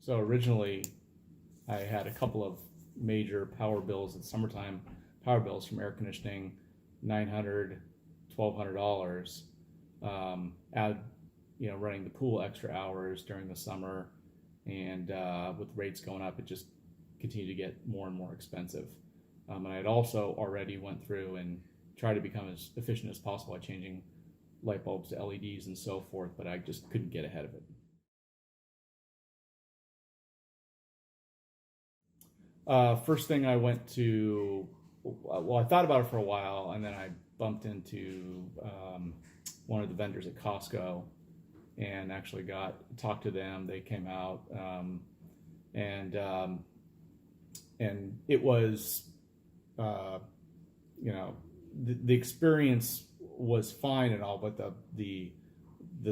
So originally, I had a couple of major power bills in the summertime, power bills from air conditioning, $900, $1,200. Add, running the pool extra hours during the summer, and with rates going up, it just continued to get more and more expensive. And I had also already went through and tried to become as efficient as possible by changing light bulbs to LEDs and so forth, but I just couldn't get ahead of it. First thing I went to, well, I thought about it for a while, and then I bumped into one of the vendors at Costco, and actually talked to them. They came out, and it was, the experience was fine and all, but the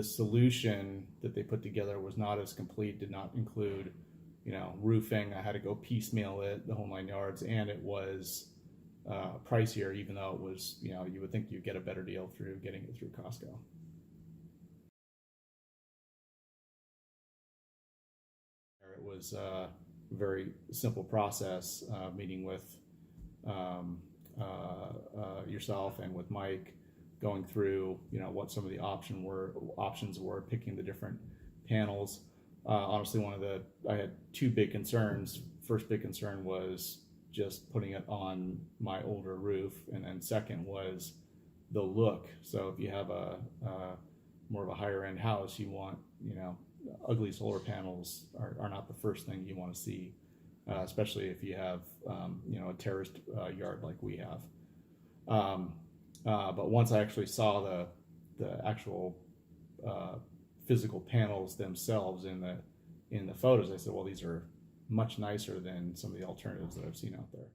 solution that they put together was not as complete. Did not include roofing. I had to go piecemeal it, the whole 9 yards, and it was pricier, even though it was, you would think you'd get a better deal through getting it through Costco. It was a very simple process, meeting with yourself and with Mike, going through, what some of the options were, picking the different panels. Honestly, I had two big concerns. First big concern was just putting it on my older roof, and then second was the look. So if you have a more of a higher end house, you want, ugly solar panels are not the first thing you want to see, especially if you have, a terraced yard like we have. But once I actually saw the actual physical panels themselves in the photos, I said, well, these are much nicer than some of the alternatives that I've seen out there.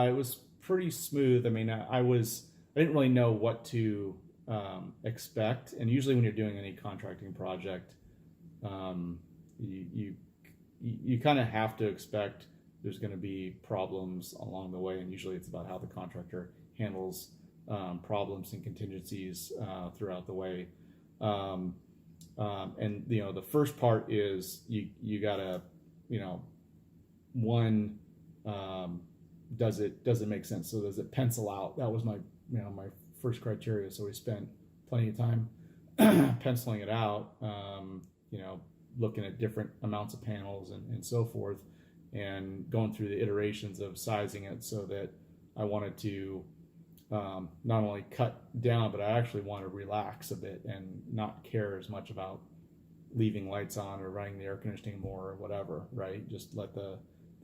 It was pretty smooth. I mean, I didn't really know what to expect, and usually when you're doing any contracting project, you kind of have to expect there's going to be problems along the way, and usually it's about how the contractor handles problems and contingencies throughout the way. And the first part is you gotta, one, does it make sense? So does it pencil out? That was my first criteria. So we spent plenty of time penciling it out, looking at different amounts of panels and so forth, and going through the iterations of sizing it so that I wanted to not only cut down, but I actually want to relax a bit and not care as much about leaving lights on or running the air conditioning more or whatever, right? Just let the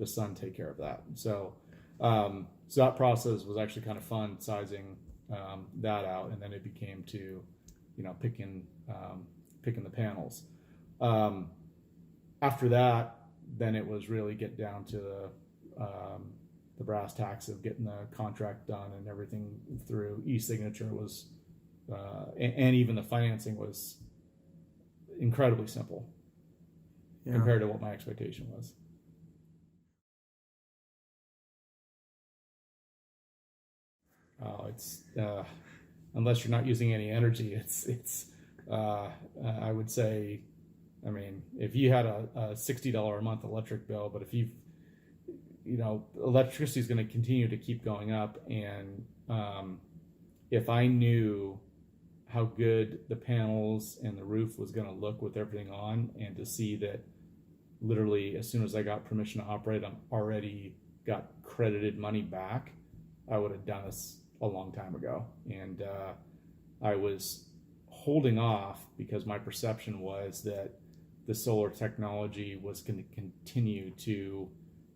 sun take care of that. So that process was actually kind of fun, sizing that out, and then it became to picking the panels. After that, then it was really get down to the brass tacks of getting the contract done and everything through. E-signature was, and even the financing was incredibly simple compared to what my expectation was. It's unless you're not using any energy, it's I would say, I mean, if you had a $60 a month electric bill, but if electricity is going to continue to keep going up, and if I knew how good the panels and the roof was going to look with everything on, and to see that literally as soon as I got permission to operate, I'm already got credited money back, I would have done this a long time ago. And I was holding off because my perception was that the solar technology was going to continue to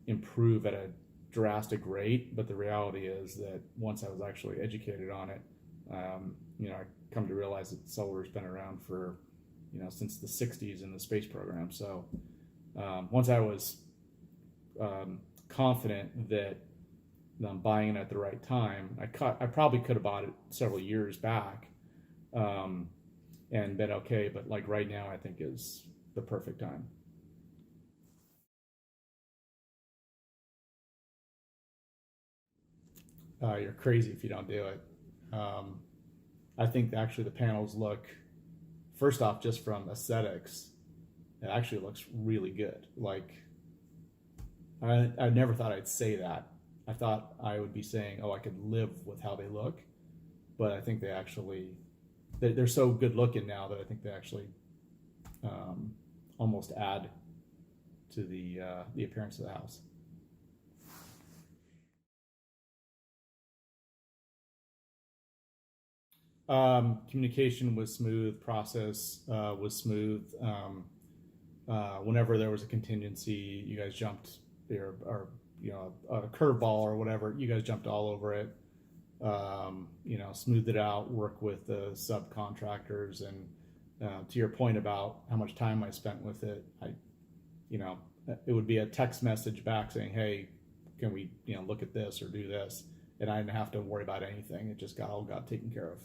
improve at a drastic rate, but the reality is that once I was actually educated on it, I come to realize that solar has been around for since the 60s in the space program. So once I was confident that I'm buying it at the right time, I probably could have bought it several years back and been okay, but like right now I think is the perfect time. You're crazy if you don't do it. I think actually the panels look first off, just from aesthetics, it actually looks really good. Like, I never thought I'd say that. I thought I would be saying, oh, I could live with how they look, but I think they're so good looking now that I think they actually almost add to the appearance of the house. Communication was smooth. Process was smooth. Whenever there was a contingency, you guys jumped there, or a curveball or whatever, you guys jumped all over it. Smoothed it out. Work with the subcontractors, and to your point about how much time I spent with it, it would be a text message back saying, "Hey, can we look at this or do this?" And I didn't have to worry about anything. It just all got taken care of.